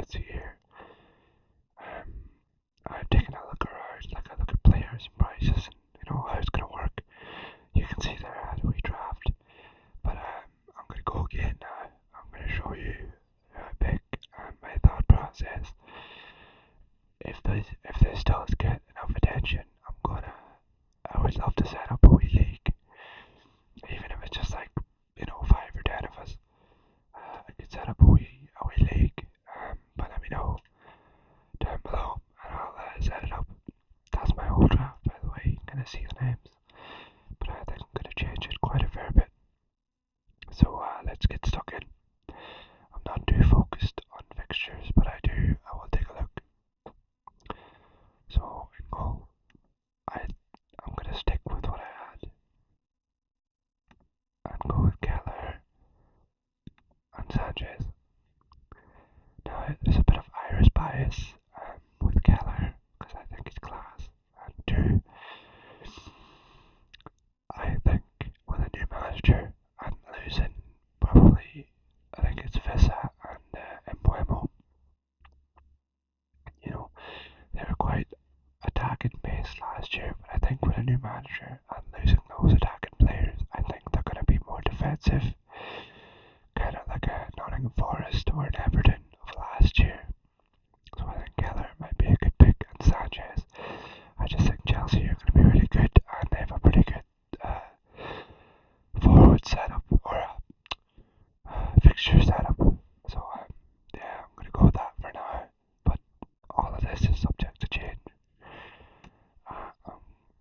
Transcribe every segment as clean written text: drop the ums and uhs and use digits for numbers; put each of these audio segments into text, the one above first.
can see here, I've taken a look around, like I look at players and prices and how it's gonna work. You can see there how do we draft, but I'm gonna go again now. I'm gonna show you who I pick and my thought process. If this does get enough attention, I would love to set up a wee league, even if it's just like 5 or 10 of us. I could set up a wee league, but let me know down below and I'll set it up. That's my whole draft, by the way. You can kind of see the names, but I think I'm gonna change it quite a fair bit. So let's get stuck in. I'm not too focused on fixtures, but I will take a look. So in goal, I'm gonna stick with what I had and go with Keller and Sanchez. Now there's a bit of Irish bias with Keller because I think he's class, and two, I think with a new manager and losing probably, I think it's Visa and Embuemo. They were quite attacking based last year, but I think with a new manager and losing those attacking players, I think they're going to be more defensive, kind of like a Nottingham Forest or an Everton of last year. So I think Keller might be a good pick, and Sanchez. I just think Chelsea are going to be really good, and they have a pretty good forward setup or fixture setup. So yeah, I'm going to go with that for now. But all of this is subject to change. I'm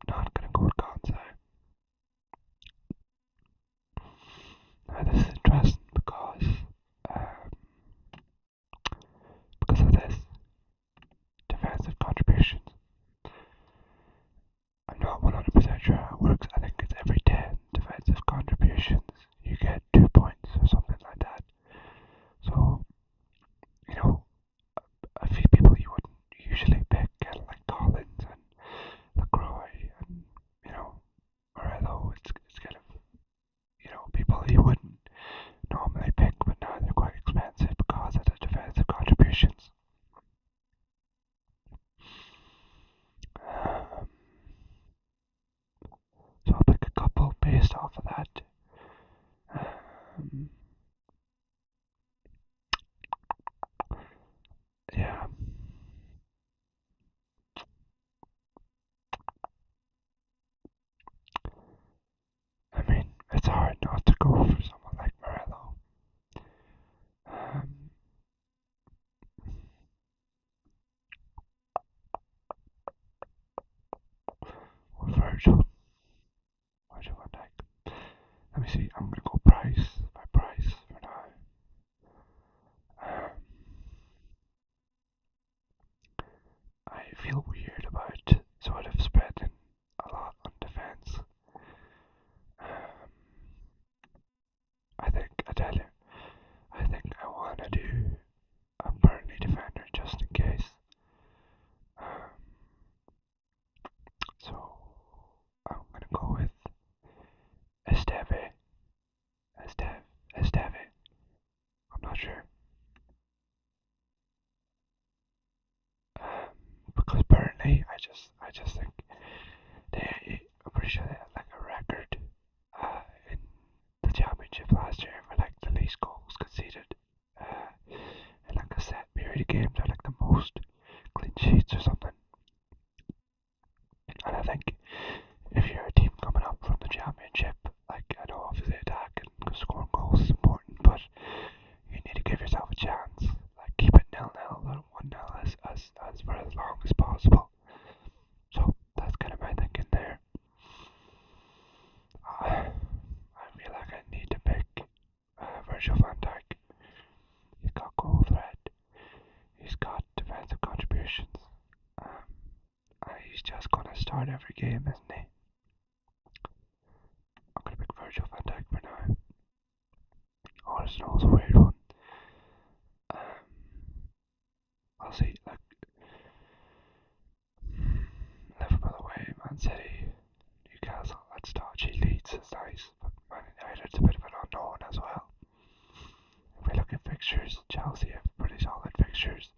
not going to go with Gonza. Now this is interesting because of this defensive contributions. I'm not 100% sure how it works. I think it's every 10 defensive contributions you get 2 points or something like that. So, a few people you wouldn't usually pick, kind of like Collins and LaCroix and, Morello. It's kind of, people you wouldn't normally pick, but now they're quite expensive because of the defensive contributions. So I'll pick a couple based off of that. Yeah. I mean, it's hard not to go for someone like Morello. Or Virgil van Dijk. Let me see, I'm gonna go price by price for now. I feel weird about sort of spreading a lot on defense. I think I want to do a Burnley defender just in case. So I'm gonna go with Esteve. I'm not sure. Because Burnley, I just think I'm pretty sure they had like a record in the championship last year for like the least goals conceded in like a set period of games, or like the most clean sheets or something. And I think if you're a team coming up from the championship, like I know obviously attack and scoring goals is important, but you need to give yourself a chance. Like keep it 0-0 or 1-0 as for as long as possible. So that's kind of my thinking there. I feel like I need to pick Virgil van Dijk. He's got goal threat. He's got defensive contributions. He's just gonna start every game, isn't he? I'm gonna pick Virgil van Dijk for now. Arsenal's a weird one. I'll see. Like Liverpool away, Man City, Newcastle. That's dodgy. Leeds is nice, but Man United's a bit of an unknown as well. If we look at fixtures, Chelsea have pretty solid fixtures.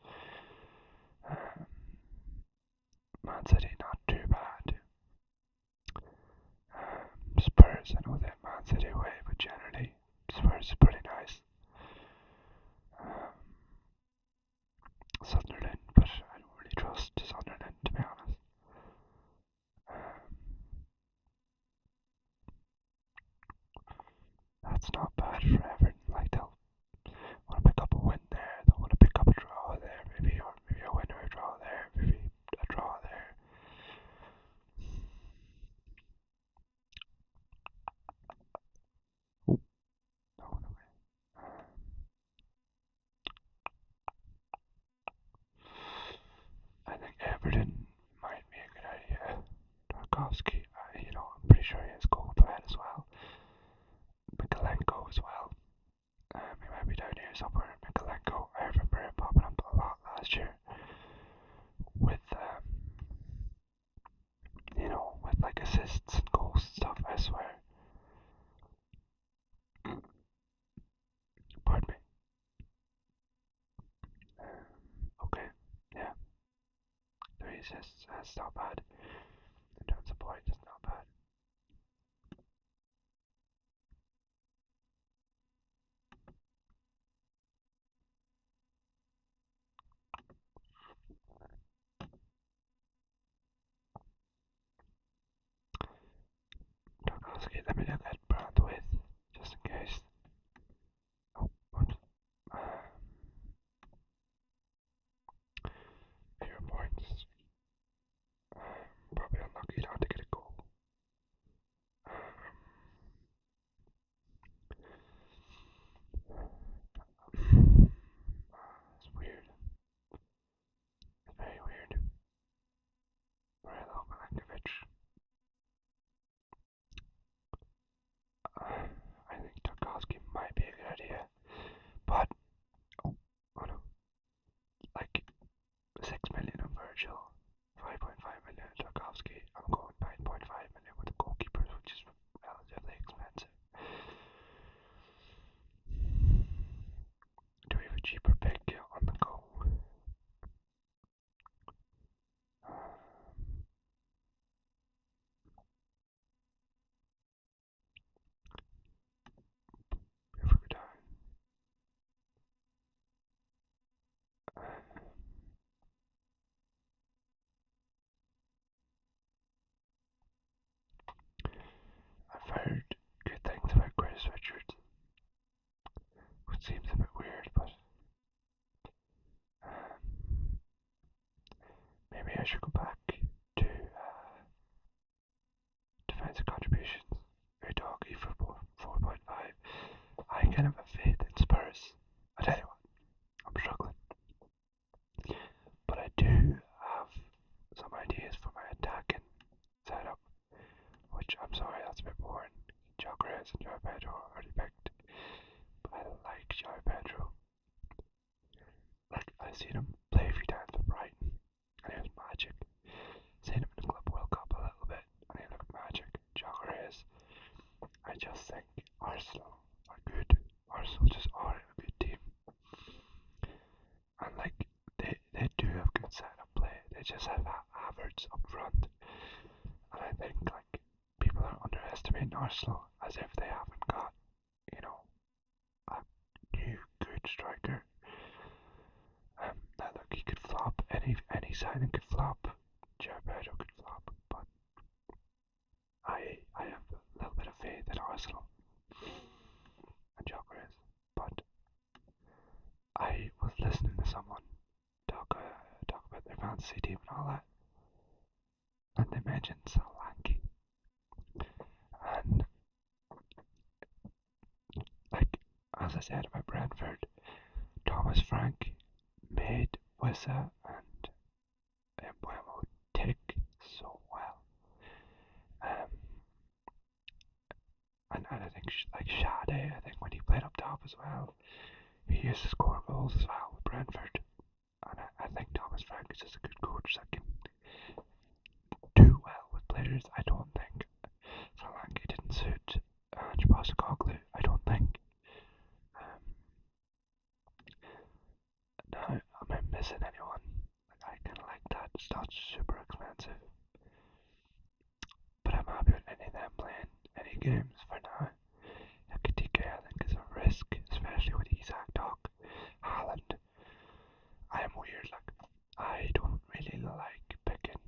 assists. That's not bad. In terms of points, it's not bad. Tarkovsky, let me look at brand width, just in case. Oh, whoops. Pure points. Probably unlucky not to get a goal. It's weird. It's very weird. Morello Milankovic. I think Tarkovsky might be a good idea, but oh no, like 6 million on Virgil, 5.5 million on Tarkovsky. I'm going 9.5 million with the goalkeepers, which is relatively expensive. Do we have a cheaper pick on the go? If we go down, I've heard good things about Chris Richards, which seems a bit weird, but maybe I should go back to defensive contributions. Udoggy for 4.5. I kind of have faith in Spurs. I tell you what, I'm struggling. But I do have some ideas for my attacking setup, which I'm sorry, that's a bit boring. Gyökeres and João Pedro are already picked, but I like João Pedro. Like, I've seen him play a few times for Brighton, and he was magic. Seen him in the Club World Cup a little bit, and he looked magic. Gyökeres, I just think Arsenal are good. Arsenal just are a good team. And like, they do have good setup play. They just have Havertz up front. And I think like people are underestimating Arsenal as if they haven't got, you know, a new good striker. Now look, he could flop. Any signing could flop. João Pedro could flop, but I have a little bit of faith in Arsenal and Gyökeres. But I was listening to someone talk about their fantasy team and all that, and they mentioned Solanke. And like, as I said about Brentford, Thomas Frank made Wissa and Embuemo tick so well. And I think like Shade, I think when he played up top as well, he used to score goals as well with Brentford. And I think Thomas Frank is just a good coach that can do well with players. I don't think Solanke didn't suit Ange Postecoglou. I don't think. Now, am I missing anyone? Like, I kind of like that. It's not super expensive, but I'm happy with any of them playing any games for now. Ekitike, I think, is a risk, especially with Isaac Doc. Haaland, I am weird. Like, I don't really like picking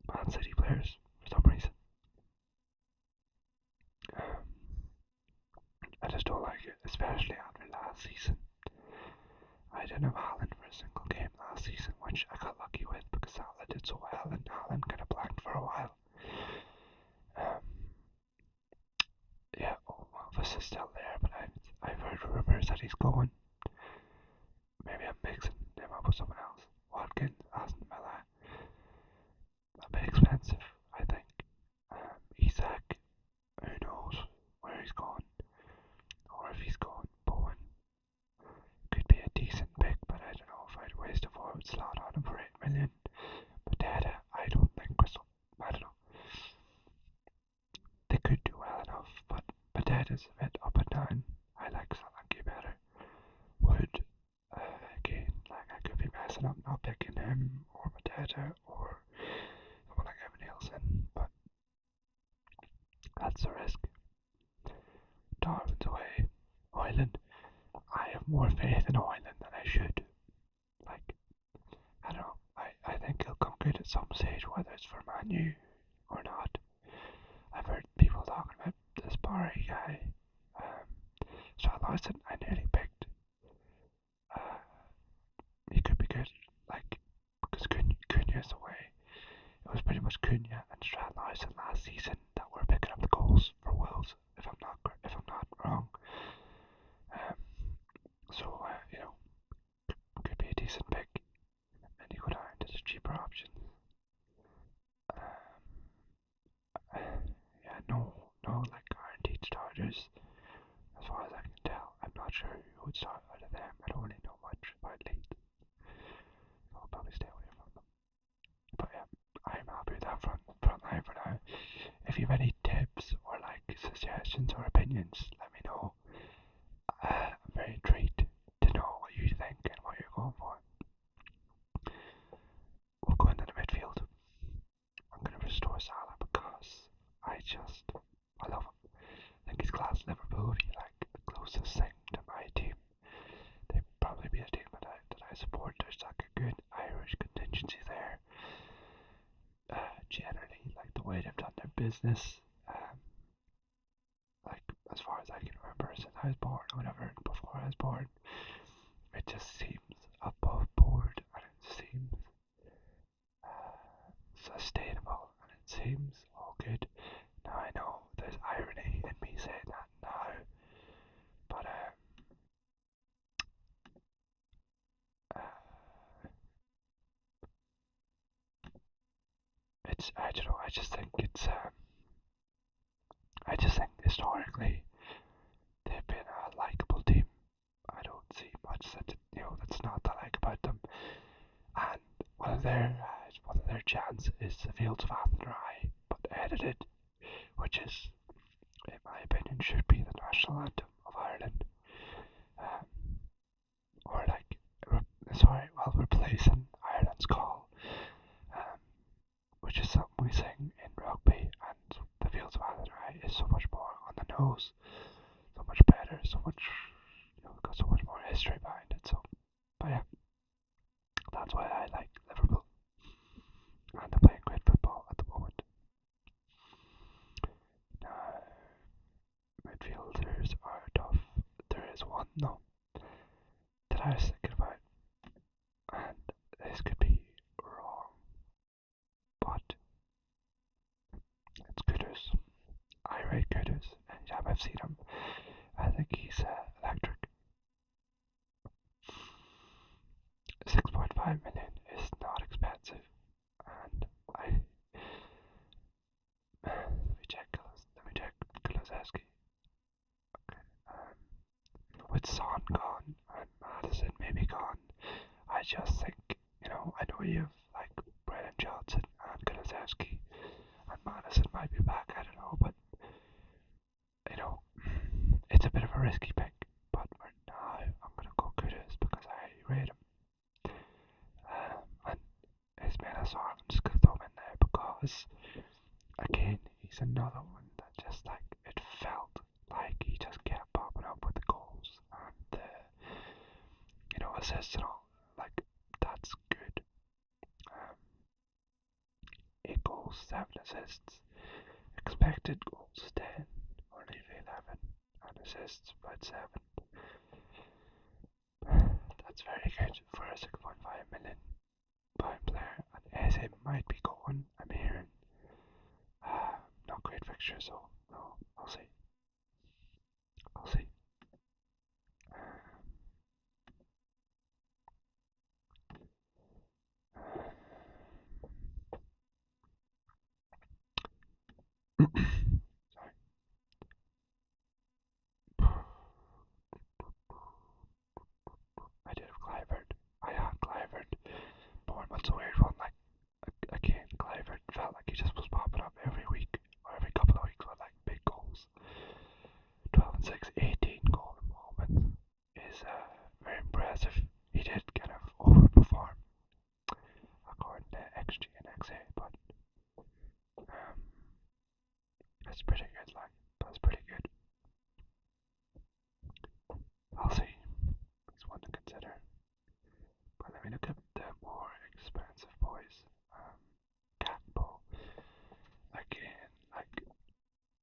Man City players for some reason. I just don't like it, especially after last season. I didn't have Haaland for a single game last season, which I got lucky with because Salah did so well and Haaland kind of blanked for a while. Yeah, Elvis is still there, but I've heard rumors that he's going. Maybe I'm mixing him up with someone else. Watkins, Aston Villa, a bit expensive, I think. Isaac, who knows where he's going, or if he's going. Bowen could be a decent pick, but I don't know if I'd waste a forward slot on him for 8 million. Potata, I don't think Crystal. I don't know. They could do well enough, but Potato's a bit up and down. I like Solanke better. Wood, again, like I could be messing up not picking him, Arteta or someone like Evan Nielsen, but that's the risk. Darwin's away. Ireland. I have more faith in Ireland than I should. Like, I don't know. I think he'll come good at some stage, whether it's for Man U or not. I've heard people talking about this Barry guy. So I nearly picked. Uh, he could be good. Like, because Cunha's away. It was pretty much Cunha and Stratton last season that were picking up the goals for Wolves, if I'm not wrong. Um, so could be a decent pick, and you go down to the cheaper options. Yeah, no, like guaranteed starters. As far as I can tell, I'm not sure who would start out of them. I don't really know much about Leeds. I'll probably stay away from them. But yeah, I'm happy with that front line for now. If you have any tips or like suggestions or opinions, let me know. I'm very intrigued to know what you think and what you're going for. We'll go into the midfield. I'm going to restore Salah because I love him. I think he's class Liverpool. If you like the closest thing to my team, they'd probably be a team that I support. There's like a good Irish contingency there. Generally, like the way they've done their business. Like as far as I can remember, since I was born or whatever, before I was born, it just seems above board and it seems sustainable and it seems all good. Now I know there's irony in me saying that now, but it's I don't know. I just think historically they've been a likable team. I don't see much that's not to like about them. And one of their chants is the Fields of Athenry, but edited, which is, in my opinion, should be the national anthem of Ireland. Um, or like, replacing Ireland's Call, um, which is something we sing in rugby, and the Fields of Athenry is so much more on the nose, so much better, got so much more history behind it. So, but yeah, that's why I like Liverpool, and they're playing great football at the moment. Now, midfielders are tough. There is one though that I was thinking about, and this could be wrong, but it's Kudus. I rate Kudus. Anytime I've seen him, I think he's electric. 6.5 million is not expensive, and let me check Kulusevski. Okay, with Son gone and Madison maybe gone, I just think, I know you've like Brennan Johnson and Kulusevski, and Madison might be back, I don't know, but you know, it's a bit of a risky pick. But for now, I'm gonna go Kudus because I rate him. And his Minnesota, I'm just gonna throw him in there because, again, he's another one that just like it felt like he just kept popping up with the goals and the assists and all. Like that's good. Um, 8 goals, 7 assists. Expected goals 10, only 11, and assists about 7. That's very good for a 6.5 million pound player. And as it might be going, I'm hearing not great fixture, so no, I'll see. I'll see. Sorry. I did have Clivert. I had Clivert. Bournemouth's a weird one. Like again, Clivert felt like he just was popping up every week or every couple of weeks with like big goals. 12 and 6, 18 goal involvement is very impressive. He did kind of overperform according to XG and XA, but it's pretty good. Like that's pretty good. I'll see. It's one to consider. But let me look at the more expensive boys. Gakpo. Again, like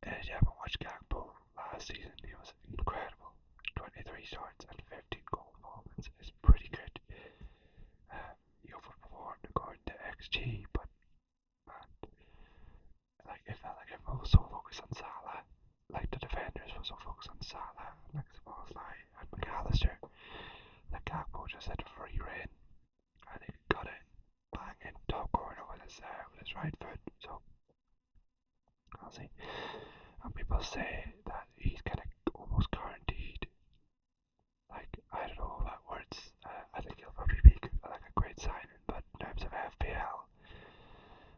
if you haven't watched Gakpo last season, he was incredible. 23 starts and 15 goal involvements is pretty good. He overperformed according to XG, but man, like it felt like everyone was so focused on Salah. Like the defenders were so focused on Salah, like Szoboszlai and McAllister. Like Gakpo just had free reign, and he got it bang in top corner with his right foot. So I'll see. And people say that he's kind of almost guaranteed. Like I don't know about words. I think he'll probably be like a great signing, but in terms of FPL,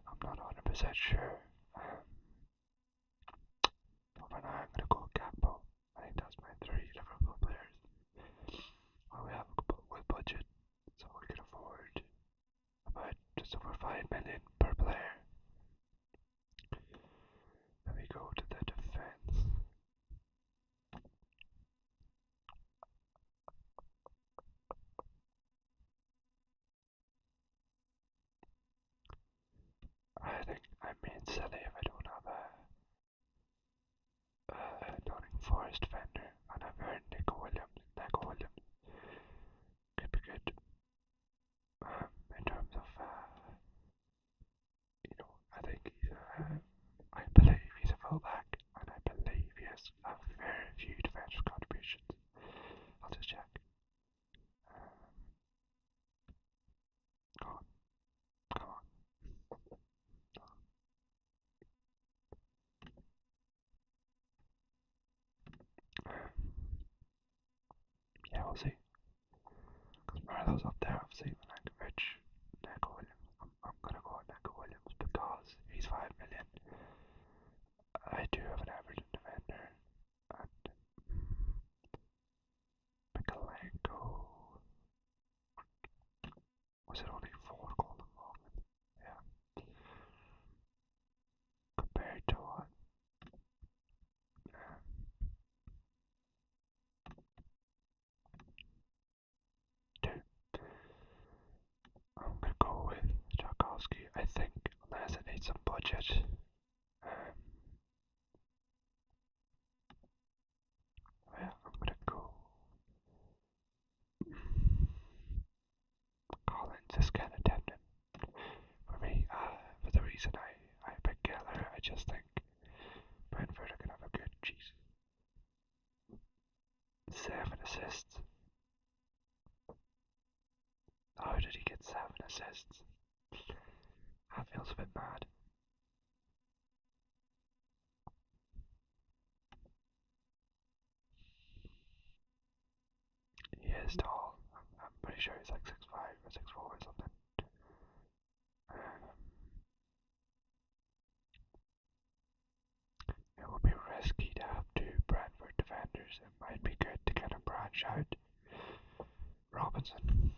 I'm not 100% sure. But for now, I'm gonna go Gakpo. I think that's my three Liverpool players. Well, we have a good budget, so we can afford about just over 5 million per player. Then we go to the defense. I think I'm being silly if I don't have a Nottingham Forest defender, and I've heard Nico Williams. Nico Williams could be good. In terms of, I think I believe he's a fullback, and I believe he has a very few defensive contributions. I'll just check. Come on, come on. Yeah, we'll see. Because Marlowe's up there, obviously, Milankovic, Nico Williams. I'm gonna go with Nico Williams because he's 5 million. I do have an Everton defender, and Mikalenko. Was it only 4 goal involvement? Yeah. Compared to what? Um, 2. I'm gonna go with Tchaikovsky, I think, unless I need some budget. Yeah, I'm gonna go. Collins is kind of tempting for me. For the reason I picked Keller, I just think Brentford are gonna have a good jeez. 7 assists. How did he get 7 assists? That feels a bit mad. He is tall. I'm pretty sure he's like 6'5" or 6'4" or something. It would be risky to have 2 Brentford defenders. It might be good to kind of branch out. Robinson,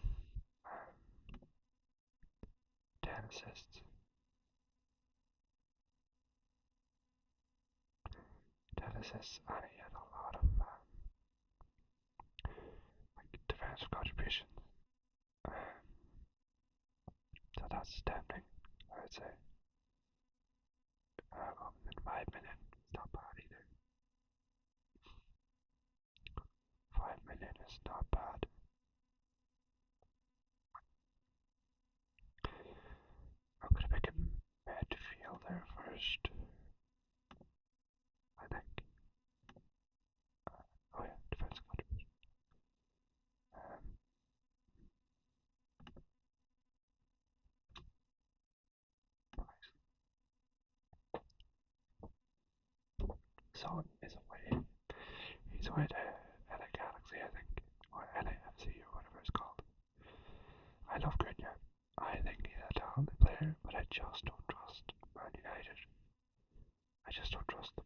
10 assists. 10 assists, and he had a lot of like defensive contributions. So that's tempting, I would say. 5 million, it's not bad either. 5 million is not bad. I'm gonna pick a midfielder first, I think. Oh yeah, defensive contribution. Nice. Son is away. He's away to LA Galaxy, I think, or LAFC or whatever it's called. I love Grenier. I think he's a talented player, but I just don't trust Man United. I just don't trust them.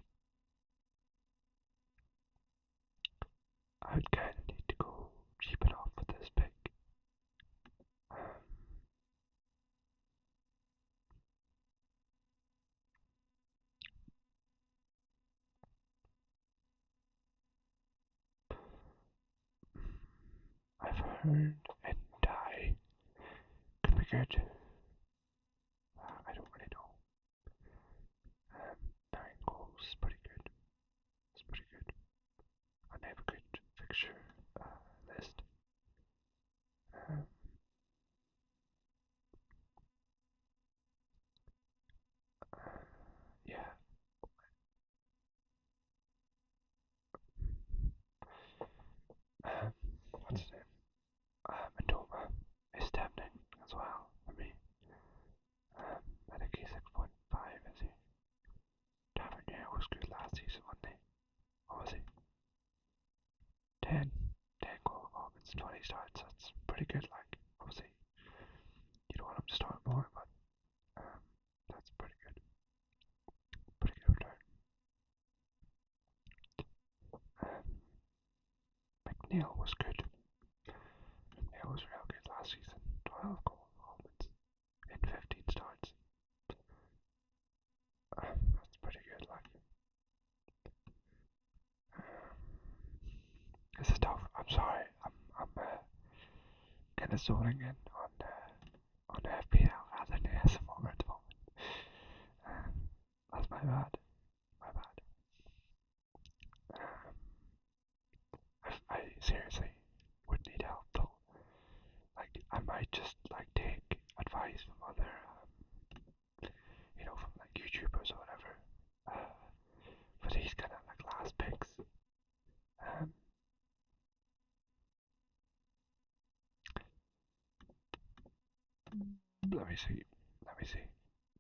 I would kind of need to go cheap enough with this pick. Um, turn and die. Could be good. I don't really know. 9 goals, pretty good. It's pretty good. And they have a good fixture list. Um, yeah. What's his name? Matoma is tempting as well for me. I think he's 6.5, is he? Tavernier was good last season, wasn't he? What was he? 10. 10 goal involvements, 20 starts. That's pretty good. Like, obviously, you don't want him to start more, but that's pretty good. Pretty good return. McNeil was good. McNeil was real good last season. 12 goal involvements in 15 starts. That's pretty good. Like, this is tough. I'm sorry. I'm kind of zoning in on FPL rather than ASMR at the moment. That's my bad. My bad. I seriously would need help though. Like, I might just like take advice from other, from like YouTubers or whatever. For these kind of like last picks. Um, Let me see. Let me see.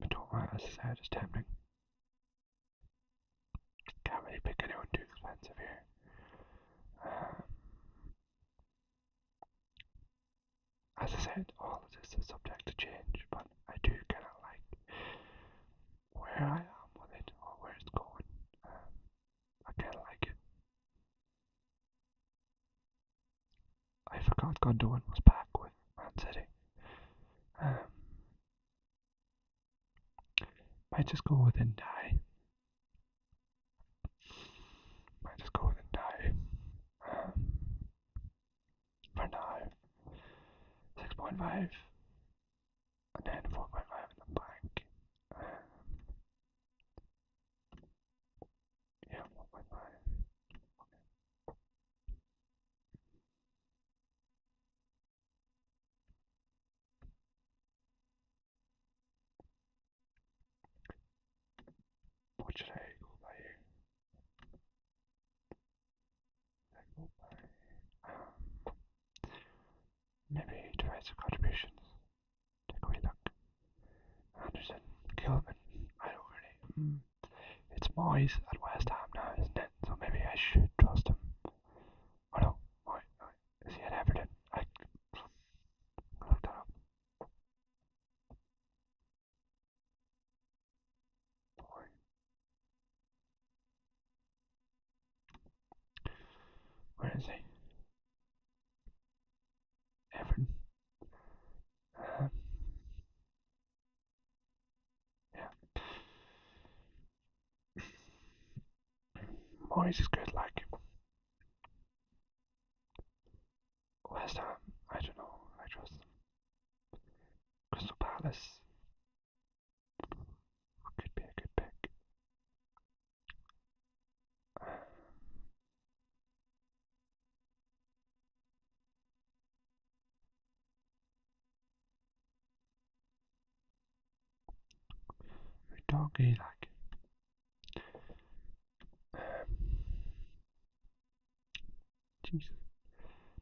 Matoma, as I said, is tempting. Can't really pick anyone too expensive here. Um, as I said, all of this is subject to change, but I do kind of like where I am with it or where it's going. I kind of like it. I forgot Gundogan was back with Man City. Um, might just go with Ndai. Might just go with Ndai. Um, for now, 6.5 and then 4.5 in the bank. Yeah, 1.5. What should I go by here? I go by maybe defensive contributions. Take a wee look. Anderson, Gilman. I don't really. It's Moyes at West Ham now, isn't it? So maybe I should trust him. Oh no, Moy, is he at Everton? I looked that up. Moy. Where is he? Everton. Um, yeah. Moyes is good, like West Ham. I don't know. I trust them. Crystal Palace could be a good pick. Doggy, like. Jesus.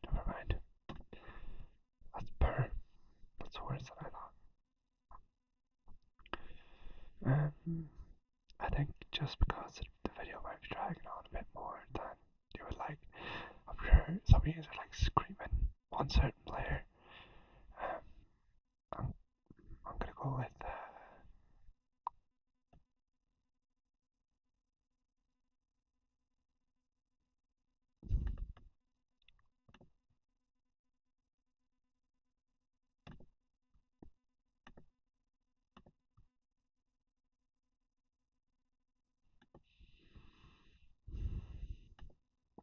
Never mind. That's per. That's worse than I thought. I think just because the video might be dragging on a bit more than you would like, I'm sure some of you are like screaming one certain player. Um, I'm gonna go with.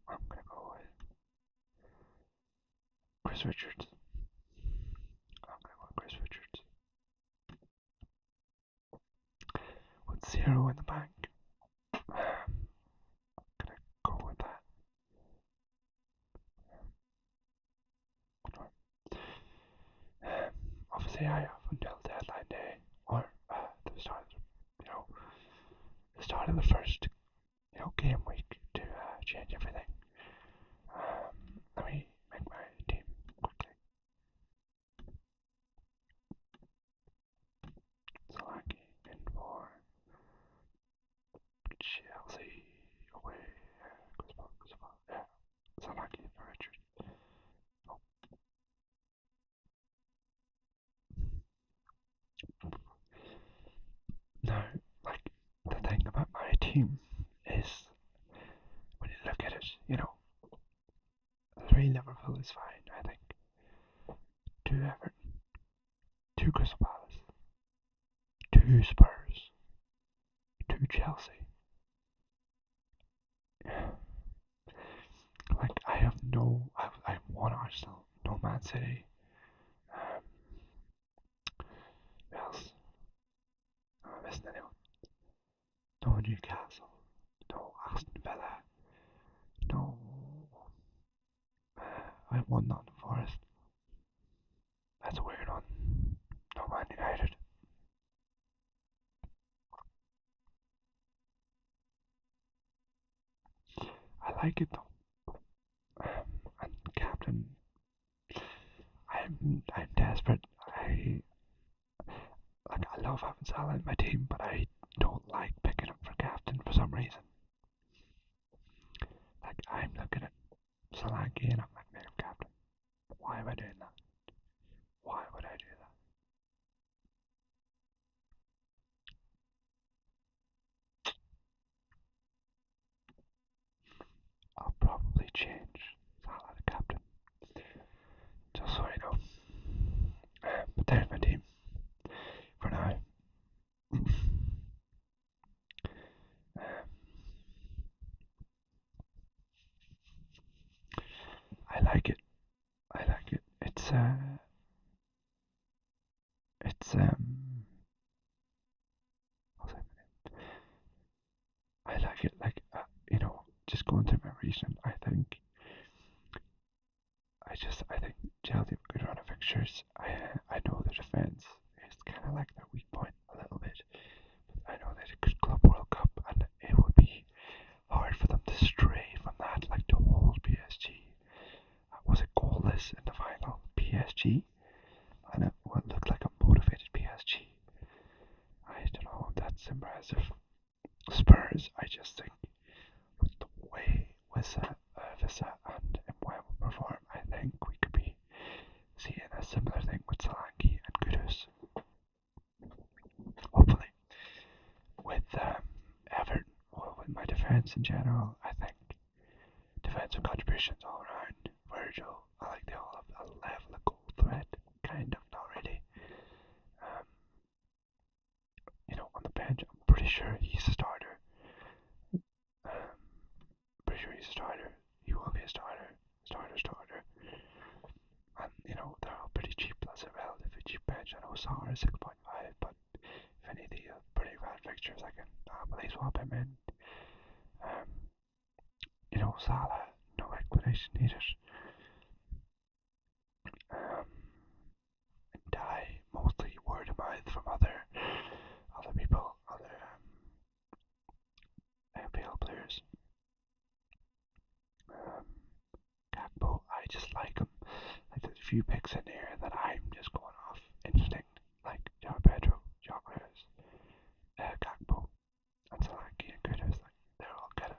I'm gonna go with Chris Chris Richards. I'm gonna go with Chris Richards. With 0 in the bank. Gonna go with that. Obviously I have until deadline day or the start of the start of the first game week to change everything. Let me make my team quickly. Solanke in for Chelsea away. Yeah, Solanke for Richard. Oh. Now, like, the thing about my team is when you look at it, 3 Liverpool is fine, I think. 2 Everton, 2 Crystal Palace, 2 Spurs, 2 Chelsea. Like, I have 1 Arsenal, no Man City. Who else? Am I missing anyone? No Newcastle, no Aston Villa, no. I have 1 Nottingham Forest. That's a weird one. No Man United. I like it though. And captain, I'm desperate. I love having Salah in my team, but I don't like picking him for captain for some reason. Like, I'm looking at Solanke and I'm like, make him captain. Why am I doing that? Why would I do that? I'll probably change Salah to captain, just so I know. But there's my team for now. I like it. It's I like it. Like, just going through my reason. I think Chelsea have a good run of fixtures. I know the defense is kind of like their weak point a little bit. But I know they had a good Club World Cup, and it would be hard for them to stray from that. Like, to hold PSG. Was it goalless in the final? PSG, and it looked like a motivated PSG. I don't know if that's impressive. Spurs, I just think with the way Wissa, and Mbeumo perform, I think we could be seeing a similar thing with Solanke and Kudus. Hopefully. With Everton, with my defence in general, I think defensive contributions all around. Virgil, I like they all have a level of goal threat, kind of, not really. On the bench, I'm pretty sure he's a starter. Pretty sure he's a starter. He will be a starter. Starter. And, they're all pretty cheap. That's a relatively cheap bench. I know Saar is 6.5, but if any of the pretty bad fixtures, I can happily swap him in. Salah, no explanation needed. And die mostly word of mouth from other people, other FPL players. Gakpo, I just like him. Like, there's a few picks in here that I'm just going off instinct, like João Pedro, Joggers, Gakpo, and Solanke and Kudus. Like, they're all kind of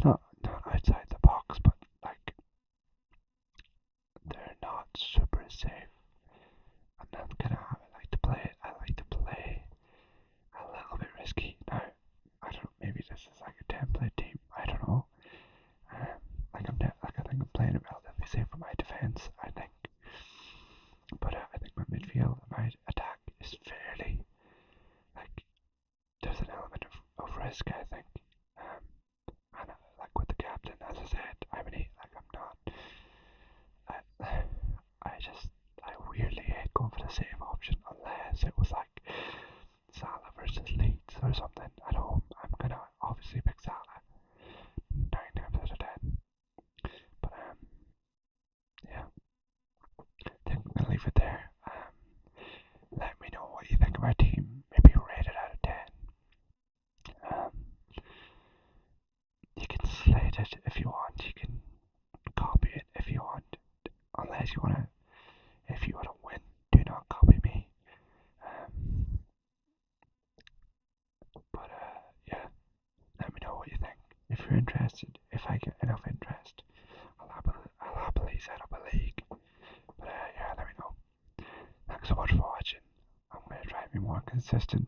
not outside the box, but like they're not super safe. And that's kind of how I like to play it. I like to play a little bit risky. Now, I don't know, maybe this is like a template team. I don't know. I think I'm playing it relatively safe for my defense. I think for the save option unless it was like Salah versus Leeds or something at home. I'm gonna obviously pick Salah 9 times out of 10. But yeah, I think I'm gonna leave it there. Let me know what you think of our team. Maybe rate it out of 10. Um, you can slate it if you want. You can copy it if you want. Unless you wanna, if you wanna win, do not copy me. But yeah, let me know what you think. If you're interested, if I get enough interest, I'll happily set up a league. But yeah, let me know. Thanks so much for watching. I'm gonna try to be more consistent